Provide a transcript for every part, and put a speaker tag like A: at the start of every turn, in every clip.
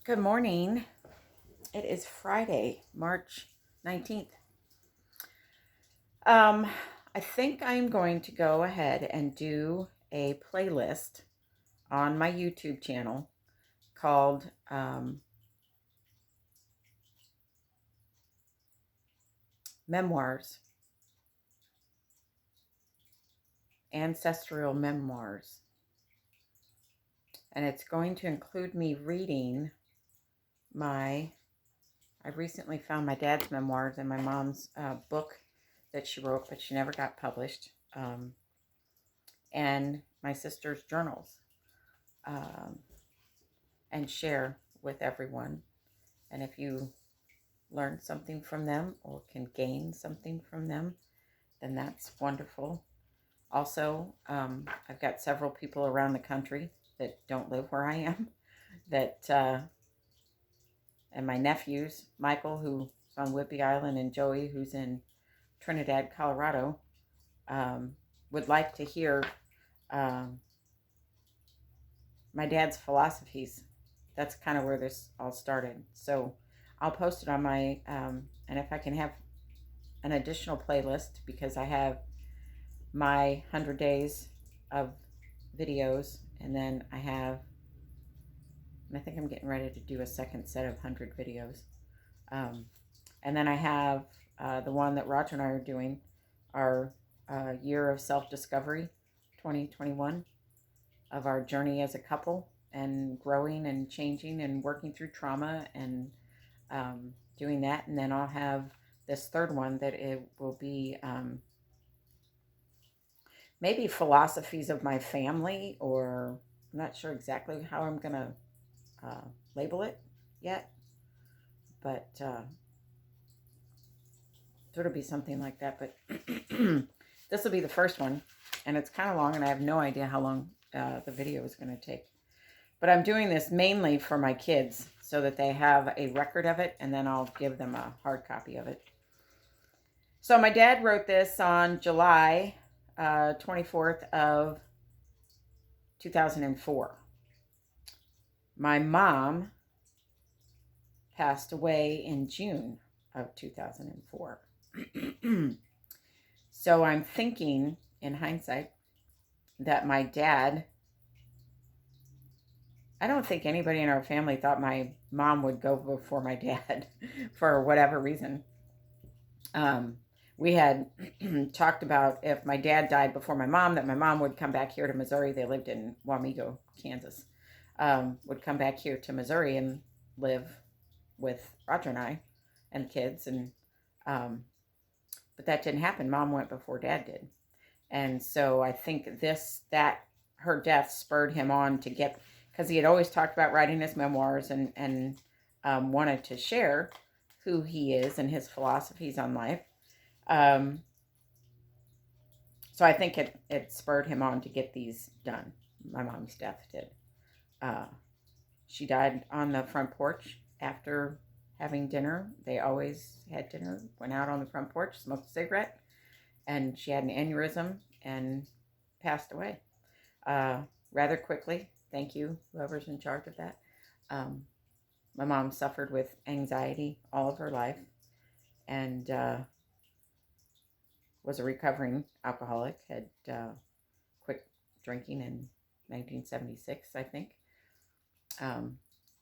A: Good morning. It is Friday, March 19th. I think I'm going to go ahead and do a playlist on my YouTube channel called Memoirs, Ancestral Memoirs. And it's going to include me reading I recently found my dad's memoirs and my mom's book that she wrote, but she never got published, and my sister's journals, and share with everyone. And if you learn something from them or can gain something from them, then that's wonderful. Also, I've got several people around the country that don't live where I am, that and my nephews, Michael, who's on Whidbey Island, and Joey, who's in Trinidad, Colorado, would like to hear my dad's philosophies. That's kind of where this all started. So I'll post it on my, and if I can have an additional playlist, because I have my 100 days of videos, and then I think I'm getting ready to do a second set of 100 videos. And then I have the one that Roger and I are doing, our year of self-discovery, 2021, of our journey as a couple and growing and changing and working through trauma and doing that. And then I'll have this third one that it will be maybe philosophies of my family, or I'm not sure exactly how I'm going to label it yet, but so it'll be something like that. But this will be the first one, and it's kind of long, and I have no idea how long the video is going to take. But I'm doing this mainly for my kids so that they have a record of it, and then I'll give them a hard copy of it. So my dad wrote this on July 24th of 2004. My mom passed away in June of 2004. So I'm thinking, in hindsight, that my dad, I don't think anybody in our family thought my mom would go before my dad for whatever reason. We had talked about if my dad died before my mom, that my mom would come back here to Missouri. They lived in Wamego, Kansas. Would come back here to Missouri and live with Roger and I and the kids. And but that didn't happen. Mom went before Dad did. And so I think her death spurred him on to get, because he had always talked about writing his memoirs and wanted to share who he is and his philosophies on life. So I think it spurred him on to get these done. My mom's death did. She died on the front porch after having dinner. They always had dinner, went out on the front porch, smoked a cigarette, and she had an aneurysm and passed away rather quickly. Thank you, whoever's in charge of that. My mom suffered with anxiety all of her life and was a recovering alcoholic, had quit drinking in 1976, I think.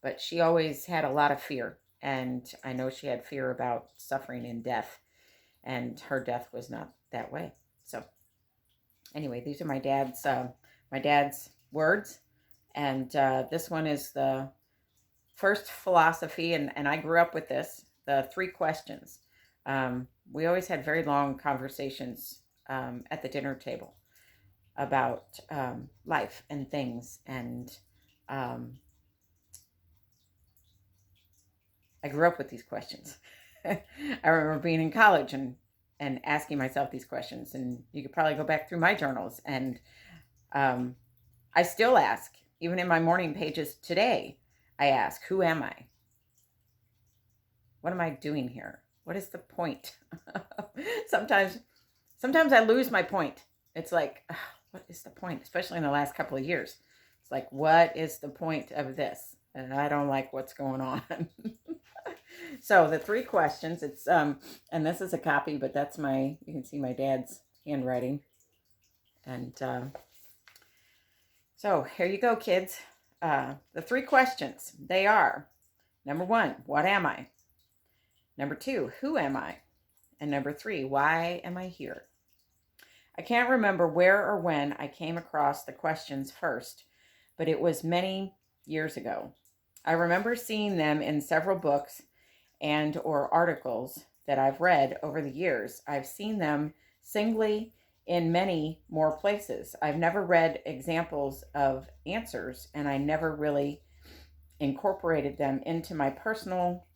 A: But she always had a lot of fear, and I know she had fear about suffering and death, and her death was not that way. So anyway, these are my dad's words, and this one is the first philosophy, and I grew up with this, the 3 questions. We always had very long conversations at the dinner table about life and things, and I grew up with these questions. I remember being in college and asking myself these questions, and you could probably go back through my journals, and I still ask, even in my morning pages today, I ask, who am I? What am I doing here? What is the point? Sometimes I lose my point. It's like, what is the point? Especially in the last couple of years. It's like, what is the point of this? and I don't like what's going on. So the three questions, it's and this is a copy, but that's you can see my dad's handwriting. And so here you go, kids. The three questions, they are: number 1, what am I? Number 2, who am I? And number 3, why am I here? I can't remember where or when I came across the questions first, but it was many years ago. I remember seeing them in several books and or articles that I've read over the years. I've seen them singly in many more places. I've never read examples of answers, and I never really incorporated them into my personal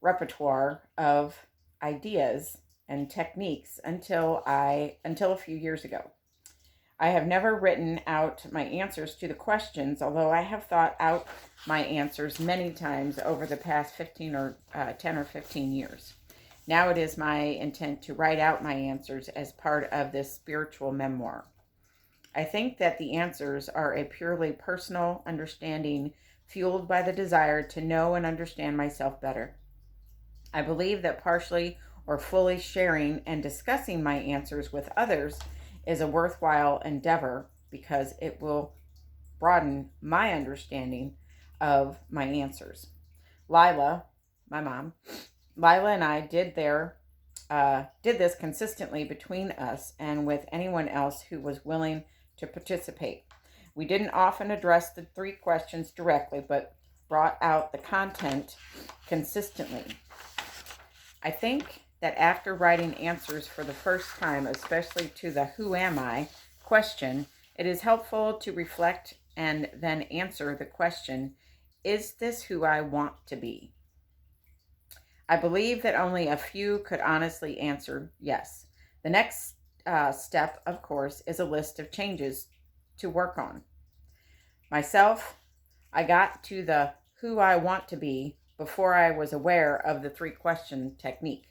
A: repertoire of ideas and techniques until a few years ago. I have never written out my answers to the questions, although I have thought out my answers many times over the past 10 or 15 years. Now it is my intent to write out my answers as part of this spiritual memoir. I think that the answers are a purely personal understanding fueled by the desire to know and understand myself better. I believe that partially or fully sharing and discussing my answers with others is a worthwhile endeavor because it will broaden my understanding of my answers. Lila, my mom, Lila and I did this consistently between us and with anyone else who was willing to participate. We didn't often address the three questions directly, but brought out the content consistently. I think that after writing answers for the first time, especially to the who am I question, it is helpful to reflect and then answer the question, is this who I want to be? I believe that only a few could honestly answer yes. The next step, of course, is a list of changes to work on. Myself, I got to the who I want to be before I was aware of the three question technique.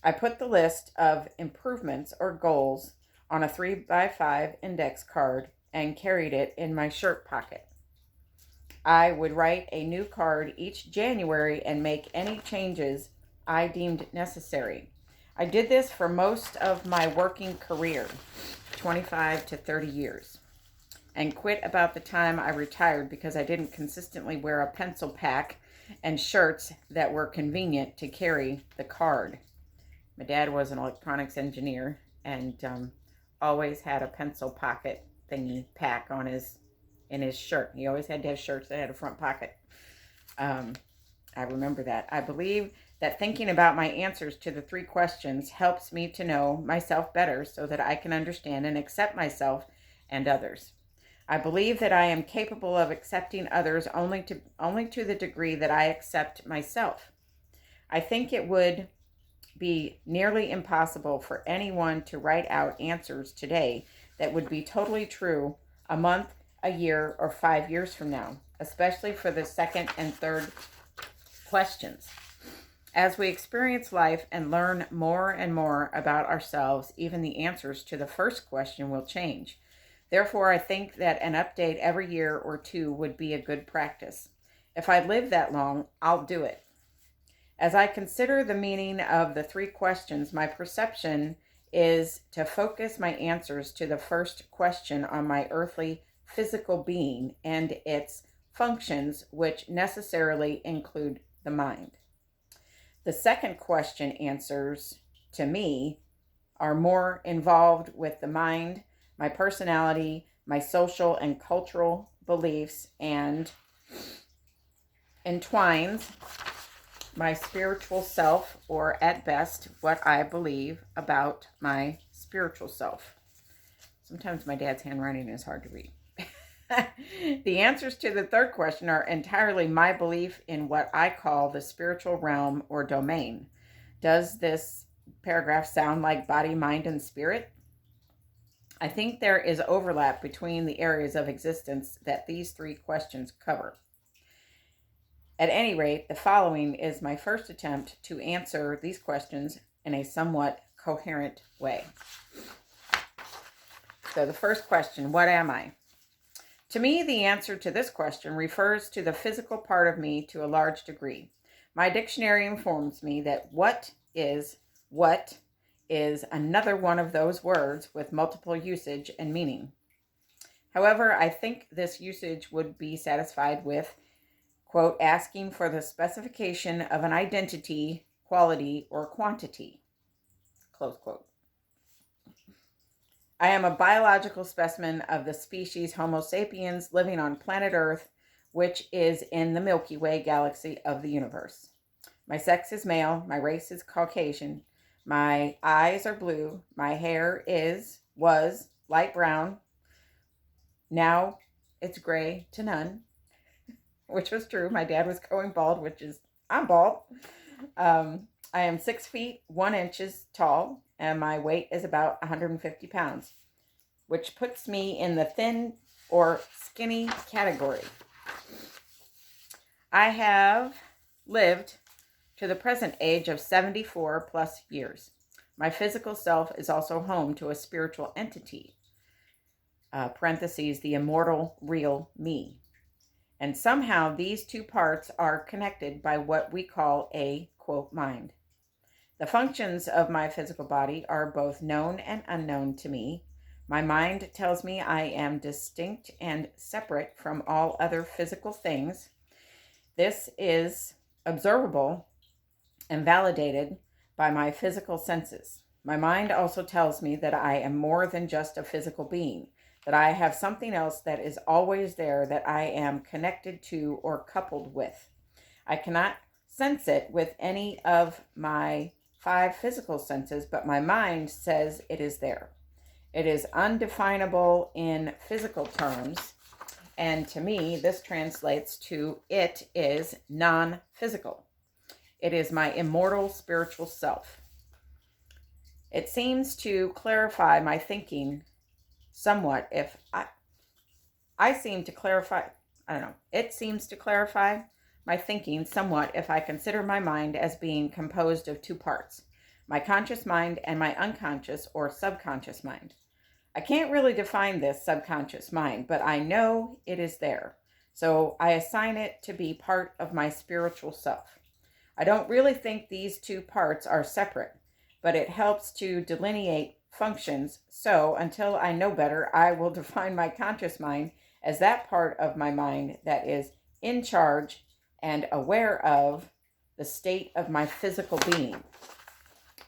A: I put the list of improvements or goals on a 3x5 index card and carried it in my shirt pocket. I would write a new card each January and make any changes I deemed necessary. I did this for most of my working career, 25 to 30 years, and quit about the time I retired because I didn't consistently wear a pencil pack and shirts that were convenient to carry the card. My dad was an electronics engineer and always had a pencil pocket thingy pack in his shirt. He always had to have shirts that had a front pocket. I remember that. I believe that thinking about my answers to the three questions helps me to know myself better so that I can understand and accept myself and others. I believe that I am capable of accepting others only to the degree that I accept myself. I think it would be nearly impossible for anyone to write out answers today that would be totally true a month, a year, or 5 years from now, especially for the second and third questions. As we experience life and learn more and more about ourselves, even the answers to the first question will change. Therefore, I think that an update every year or two would be a good practice. If I live that long, I'll do it. As I consider the meaning of the three questions, my perception is to focus my answers to the first question on my earthly physical being and its functions, which necessarily include the mind. The second question answers, to me, are more involved with the mind, my personality, my social and cultural beliefs, and entwines my spiritual self, or at best, what I believe about my spiritual self. Sometimes my dad's handwriting is hard to read. The answers to the third question are entirely my belief in what I call the spiritual realm or domain. Does this paragraph sound like body, mind, and spirit? I think there is overlap between the areas of existence that these three questions cover. At any rate, the following is my first attempt to answer these questions in a somewhat coherent way. So the first question, what am I? To me, the answer to this question refers to the physical part of me to a large degree. My dictionary informs me that what is another one of those words with multiple usage and meaning. However, I think this usage would be satisfied with, quote, asking for the specification of an identity, quality, or quantity, close quote. I am a biological specimen of the species Homo sapiens living on planet Earth, which is in the Milky Way galaxy of the universe. My sex is male, my race is Caucasian, my eyes are blue, my hair was light brown, now it's gray to none, which was true. My dad was going bald, I'm bald. I am 6 feet 1 inch tall, and my weight is about 150 pounds, which puts me in the thin or skinny category. I have lived to the present age of 74 plus years. My physical self is also home to a spiritual entity, parentheses, the immortal real me. And somehow these two parts are connected by what we call a, quote, mind. The functions of my physical body are both known and unknown to me. My mind tells me I am distinct and separate from all other physical things. This is observable and validated by my physical senses. My mind also tells me that I am more than just a physical being, that I have something else that is always there that I am connected to or coupled with. I cannot sense it with any of my 5 physical senses, but my mind says it is there. It is undefinable in physical terms, and to me, this translates to it is non-physical. It is my immortal spiritual self. It seems to clarify my thinking somewhat if it seems to clarify my thinking somewhat if I consider my mind as being composed of 2 parts, my conscious mind and my unconscious or subconscious mind. I can't really define this subconscious mind, but I know it is there, so I assign it to be part of my spiritual self. I don't really think these 2 parts are separate, but it helps to delineate functions, so until I know better, I will define my conscious mind as that part of my mind that is in charge and aware of the state of my physical being.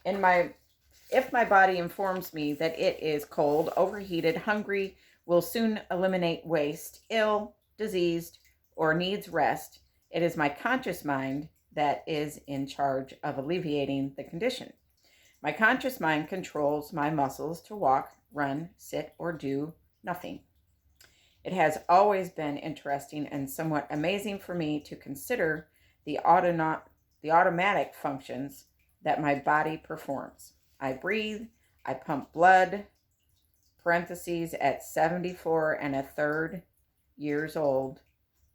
A: If my body informs me that it is cold, overheated, hungry, will soon eliminate waste, ill, diseased, or needs rest, it is my conscious mind that is in charge of alleviating the condition. My conscious mind controls my muscles to walk, run, sit, or do nothing. It has always been interesting and somewhat amazing for me to consider the automatic functions that my body performs. I breathe, I pump blood, parentheses, at 74 1/3 years old.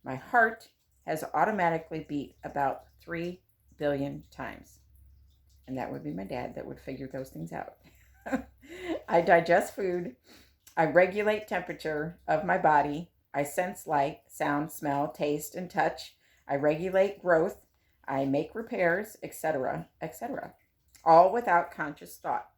A: My heart has automatically beat about 3 billion times. And that would be my dad that would figure those things out. I digest food. I regulate temperature of my body. I sense light, sound, smell, taste, and touch. I regulate growth. I make repairs, etc., etc., all without conscious thought.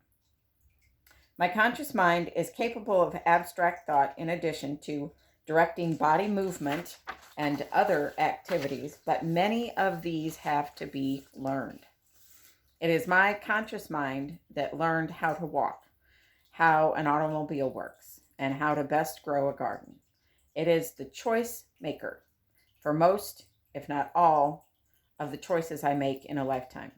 A: My conscious mind is capable of abstract thought in addition to directing body movement and other activities, but many of these have to be learned. It is my conscious mind that learned how to walk, how an automobile works, and how to best grow a garden. It is the choice maker for most, if not all, of the choices I make in a lifetime.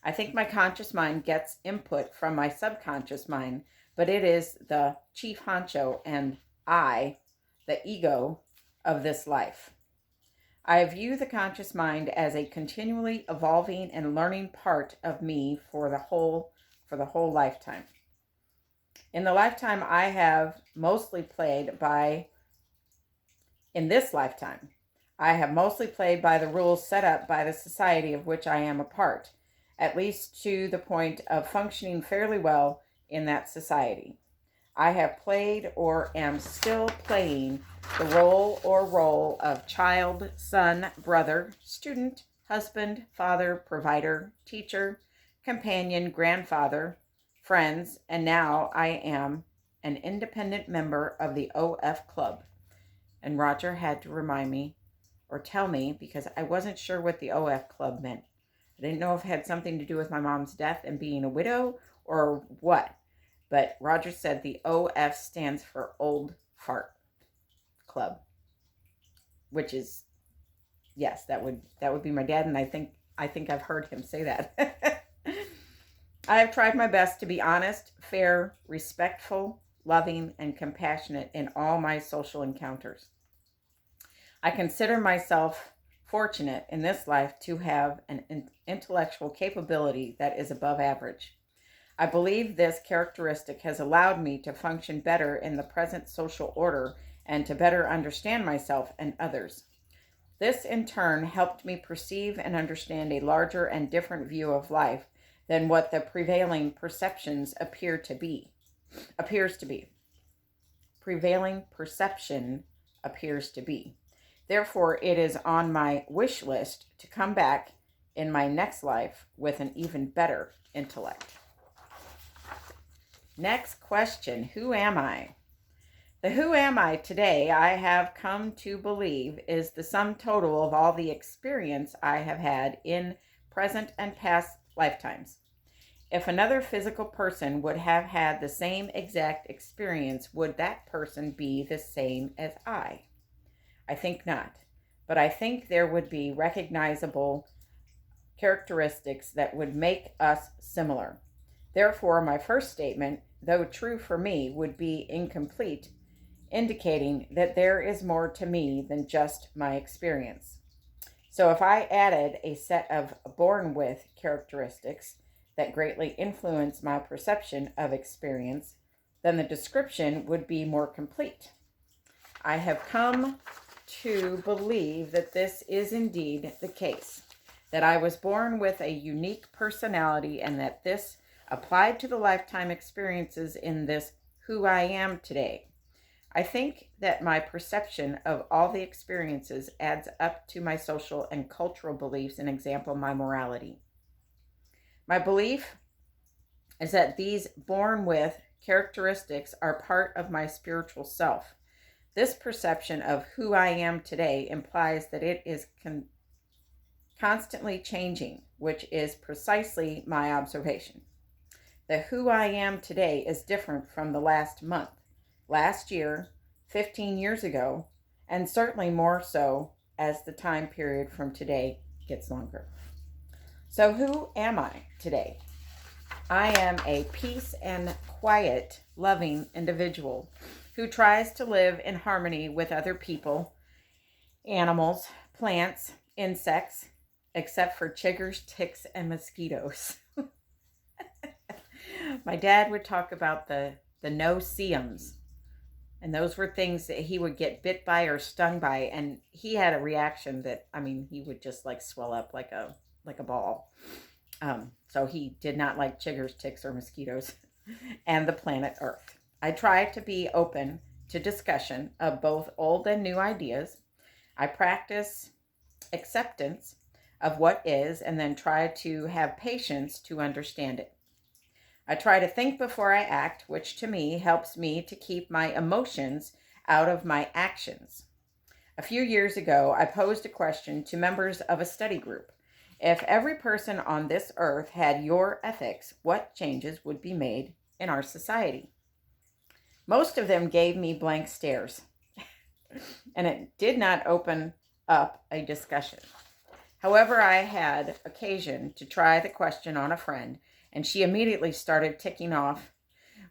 A: I think my conscious mind gets input from my subconscious mind, but it is the chief honcho and I, the ego of this life. I view the conscious mind as a continually evolving and learning part of me for the whole lifetime. In the lifetime I have mostly played by the rules set up by the society of which I am a part, at least to the point of functioning fairly well in that society. I have played or am still playing the role of child, son, brother, student, husband, father, provider, teacher, companion, grandfather, friends, and now I am an independent member of the OF Club. And Roger had to remind me or tell me because I wasn't sure what the OF Club meant. I didn't know if it had something to do with my mom's death and being a widow or what. But Roger said the OF stands for Old Fart Club, which is, yes, that would be my dad, and I think I've heard him say that. I have tried my best to be honest, fair, respectful, loving, and compassionate in all my social encounters. I consider myself fortunate in this life to have an intellectual capability that is above average. I believe this characteristic has allowed me to function better in the present social order and to better understand myself and others. This, in turn, helped me perceive and understand a larger and different view of life than what the prevailing perceptions appears to be. Prevailing perception appears to be. Therefore, it is on my wish list to come back in my next life with an even better intellect. Next question, who am I? The who am I today, I have come to believe, is the sum total of all the experience I have had in present and past lifetimes. If another physical person would have had the same exact experience, would that person be the same as I? I think not, but I think there would be recognizable characteristics that would make us similar. Therefore, my first statement, though true for me, would be incomplete, indicating that there is more to me than just my experience. So if I added a set of born with characteristics that greatly influence my perception of experience, then the description would be more complete. I have come to believe that this is indeed the case, that I was born with a unique personality and that this applied to the lifetime experiences in this who I am today. I think that my perception of all the experiences adds up to my social and cultural beliefs, and example, my morality. My belief is that these born with characteristics are part of my spiritual self. This perception of who I am today implies that it is constantly changing, which is precisely my observation. The who I am today is different from the last month, last year, 15 years ago, and certainly more so as the time period from today gets longer. So who am I today? I am a peace and quiet, loving individual who tries to live in harmony with other people, animals, plants, insects, except for chiggers, ticks, and mosquitoes. My dad would talk about the no-see-ums. And those were things that he would get bit by or stung by. And he had a reaction that, he would just like swell up like a ball. So he did not like chiggers, ticks, or mosquitoes and the planet Earth. I try to be open to discussion of both old and new ideas. I practice acceptance of what is and then try to have patience to understand it. I try to think before I act, which to me helps me to keep my emotions out of my actions. A few years ago, I posed a question to members of a study group. If every person on this earth had your ethics, what changes would be made in our society? Most of them gave me blank stares, and it did not open up a discussion. However, I had occasion to try the question on a friend, and she immediately started ticking off,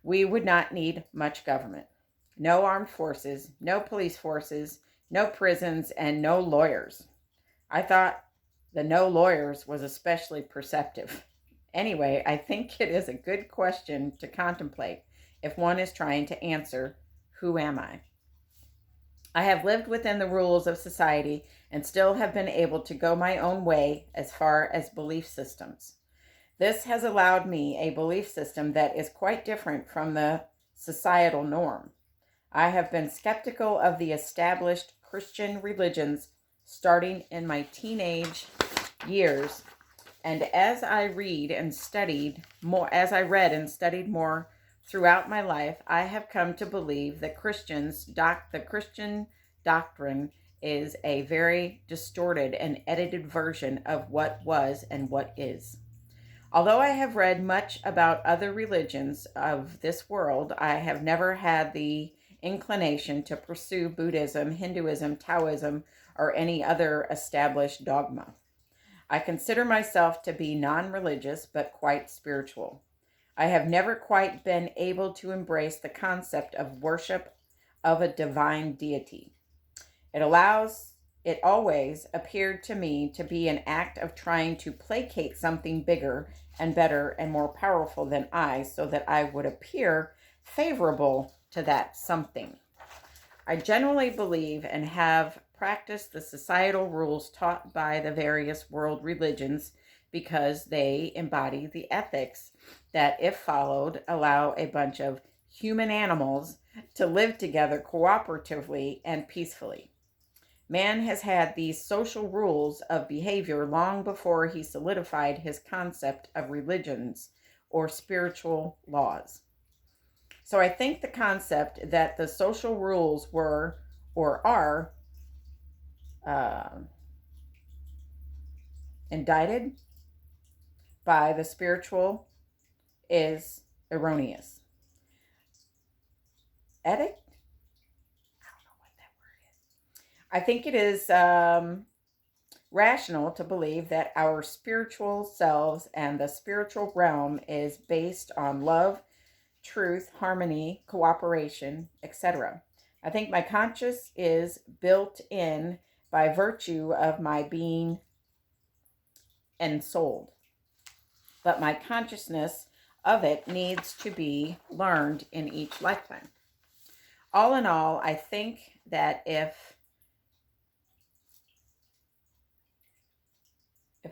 A: we would not need much government. No armed forces, no police forces, no prisons, and no lawyers. I thought the no lawyers was especially perceptive. Anyway, I think it is a good question to contemplate if one is trying to answer, who am I? I have lived within the rules of society and still have been able to go my own way as far as belief systems. This has allowed me a belief system that is quite different from the societal norm. I have been skeptical of the established Christian religions starting in my teenage years, and as I read and studied more throughout my life, I have come to believe that the Christian doctrine is a very distorted and edited version of what was and what is. Although I have read much about other religions of this world, I have never had the inclination to pursue Buddhism, Hinduism, Taoism, or any other established dogma. I consider myself to be non-religious, but quite spiritual. I have never quite been able to embrace the concept of worship of a divine deity. It always appeared to me to be an act of trying to placate something bigger and better and more powerful than I, so that I would appear favorable to that something. I generally believe and have practiced the societal rules taught by the various world religions because they embody the ethics that, if followed, allow a bunch of human animals to live together cooperatively and peacefully. Man has had these social rules of behavior long before he solidified his concept of religions or spiritual laws. So I think the concept that the social rules were or are indicted by the spiritual is erroneous. Edict? I don't know what that word is. I think it is rational to believe that our spiritual selves and the spiritual realm is based on love, truth, harmony, cooperation, etc. I think my conscience is built in by virtue of my being ensouled, but my consciousness of it needs to be learned in each lifetime. All in all, I think that if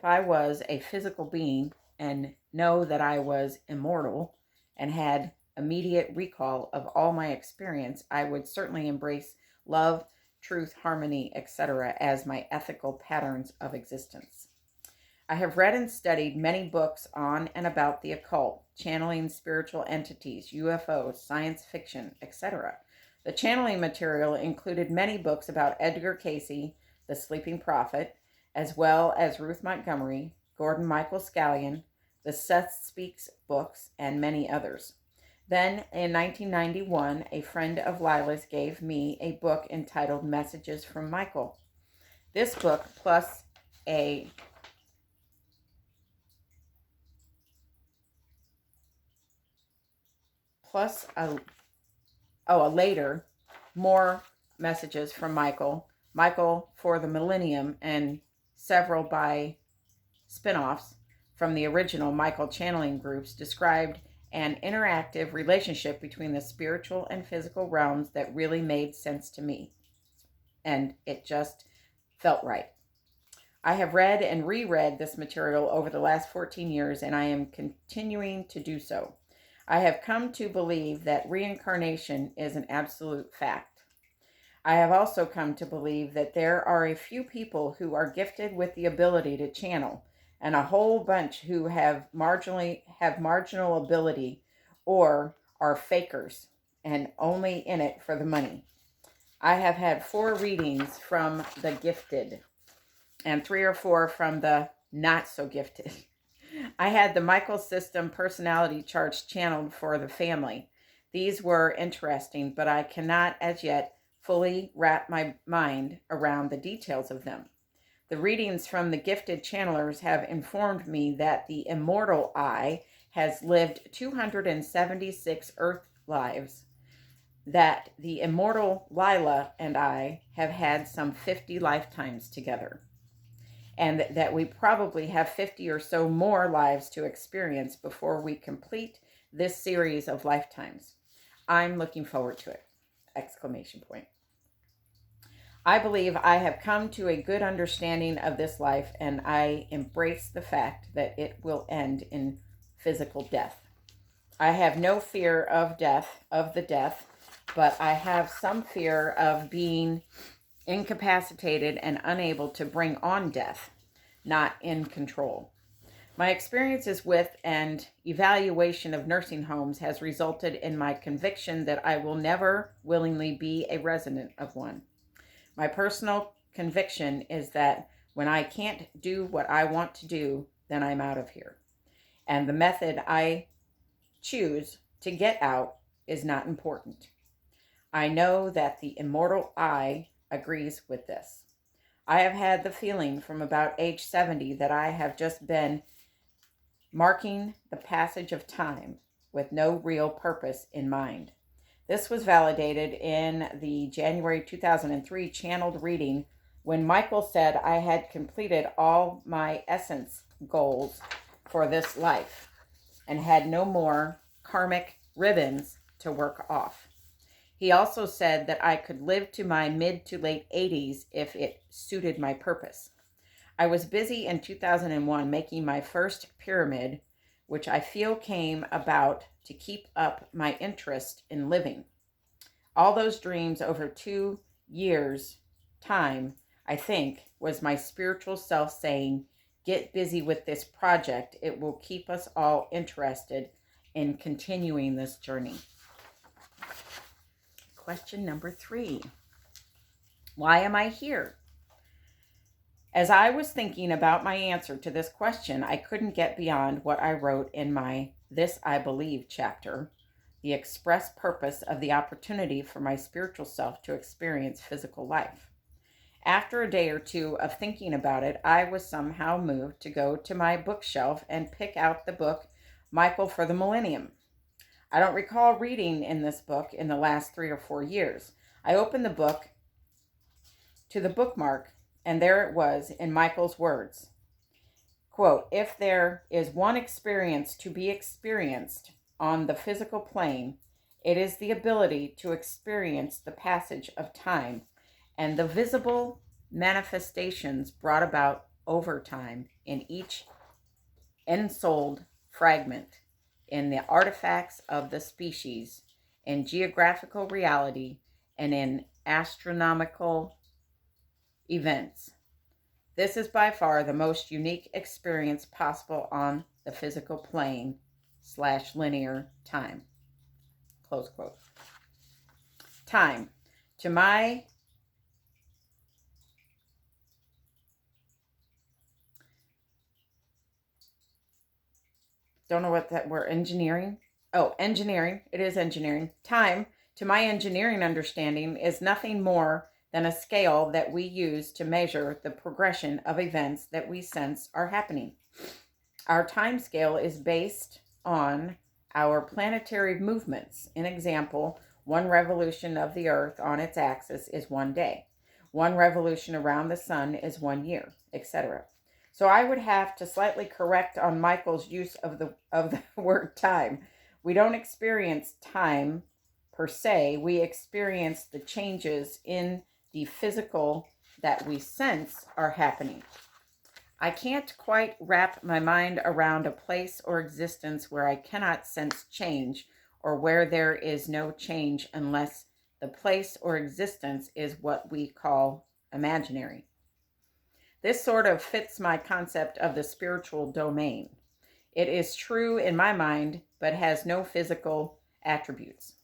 A: I was a physical being and know that I was immortal and had immediate recall of all my experience, I would certainly embrace love, truth, harmony, etc. as my ethical patterns of existence. I have read and studied many books on and about the occult, channeling spiritual entities, UFOs, science fiction, etc. The channeling material included many books about Edgar Cayce, the Sleeping Prophet, as well as Ruth Montgomery, Gordon Michael Scallion, the Seth Speaks books, and many others. Then, in 1991, a friend of Lila's gave me a book entitled Messages from Michael. This book, plus a later, more messages from Michael for the Millennium, and several by spin-offs from the original Michael channeling groups, described an interactive relationship between the spiritual and physical realms that really made sense to me. And it just felt right. I have read and reread this material over the last 14 years, and I am continuing to do so. I have come to believe that reincarnation is an absolute fact. I have also come to believe that there are a few people who are gifted with the ability to channel, and a whole bunch who have marginal ability or are fakers and only in it for the money. I have had 4 readings from the gifted and 3 or 4 from the not so gifted. I had the Michael system personality charts channeled for the family. These were interesting, but I cannot as yet fully wrap my mind around the details of them. The readings from the gifted channelers have informed me that the immortal I has lived 276 Earth lives, that the immortal Lila and I have had some 50 lifetimes together, and that we probably have 50 or so more lives to experience before we complete this series of lifetimes. I'm looking forward to it! Exclamation point. I believe I have come to a good understanding of this life, and I embrace the fact that it will end in physical death. I have no fear of the death, but I have some fear of being incapacitated and unable to bring on death, not in control. My experiences with and evaluation of nursing homes has resulted in my conviction that I will never willingly be a resident of one. My personal conviction is that when I can't do what I want to do, then I'm out of here. And the method I choose to get out is not important. I know that the immortal I agrees with this. I have had the feeling from about age 70 that I have just been marking the passage of time with no real purpose in mind. This was validated in the January 2003 channeled reading when Michael said I had completed all my essence goals for this life and had no more karmic ribbons to work off. He also said that I could live to my mid to late 80s if it suited my purpose. I was busy in 2001 making my first pyramid, which I feel came about to keep up my interest in living. All those dreams over 2 years' time, I think, was my spiritual self saying, get busy with this project. It will keep us all interested in continuing this journey. Question number 3. Why am I here? As I was thinking about my answer to this question, I couldn't get beyond what I wrote in my This I Believe chapter, the express purpose of the opportunity for my spiritual self to experience physical life. After a day or two of thinking about it, I was somehow moved to go to my bookshelf and pick out the book, Michael for the Millennium. I don't recall reading in this book in the last 3 or 4 years. I opened the book to the bookmark, and there it was in Michael's words. Quote, if there is one experience to be experienced on the physical plane, it is the ability to experience the passage of time and the visible manifestations brought about over time in each ensouled fragment, in the artifacts of the species, in geographical reality, and in astronomical events. This is by far the most unique experience possible on the physical plane / linear time. Close quote. Time. To my don't know what that word, engineering. Oh, engineering. It is engineering. Time, to my engineering understanding, is nothing more than a scale that we use to measure the progression of events that we sense are happening. Our time scale is based on our planetary movements. An example, one revolution of the Earth on its axis is 1 day. One revolution around the sun is 1 year, etc. So I would have to slightly correct on Michael's use of the word time. We don't experience time per se. We experience the changes in the physical that we sense are happening. I can't quite wrap my mind around a place or existence where I cannot sense change, or where there is no change unless the place or existence is what we call imaginary. This sort of fits my concept of the spiritual domain. It is true in my mind, but has no physical attributes.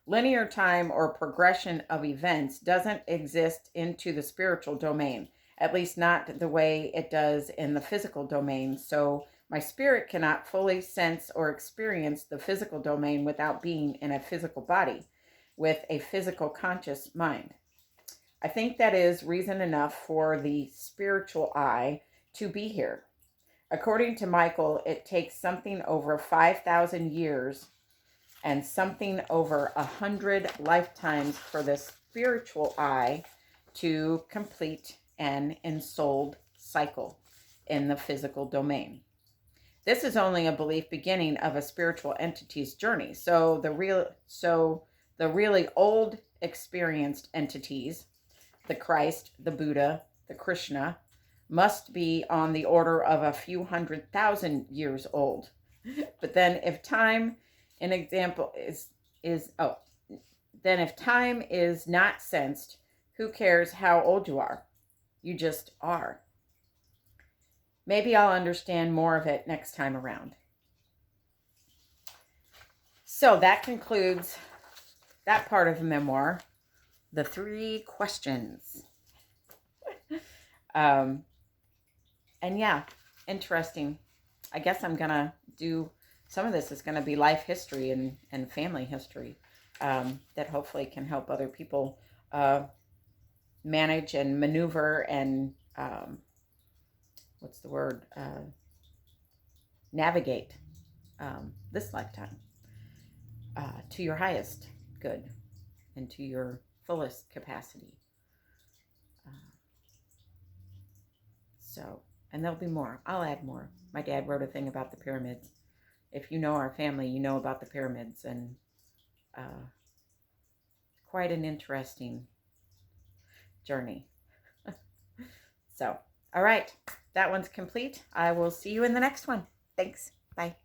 A: Linear time or progression of events doesn't exist into the spiritual domain, at least not the way it does in the physical domain. So my spirit cannot fully sense or experience the physical domain without being in a physical body with a physical conscious mind. I think that is reason enough for the spiritual I to be here. According to Michael, it takes something over 5,000 years and something over 100 lifetimes for the spiritual I to complete an ensouled cycle in the physical domain. This is only a belief beginning of a spiritual entity's journey. So the really old experienced entities, the Christ, the Buddha, the Krishna, must be on the order of a few 100,000 years old. But then if time An example is then if time is not sensed, who cares how old you are? You just are. Maybe I'll understand more of it next time around. So that concludes that part of the memoir, the 3 questions. And yeah, interesting. I guess I'm going to do, some of this is going to be life history and family history that hopefully can help other people manage and maneuver and, navigate this lifetime to your highest good and to your fullest capacity. And there'll be more. I'll add more. My dad wrote a thing about the pyramids. If you know our family, you know about the pyramids, and quite an interesting journey. So, all right, that one's complete. I will see you in the next one. Thanks. Bye.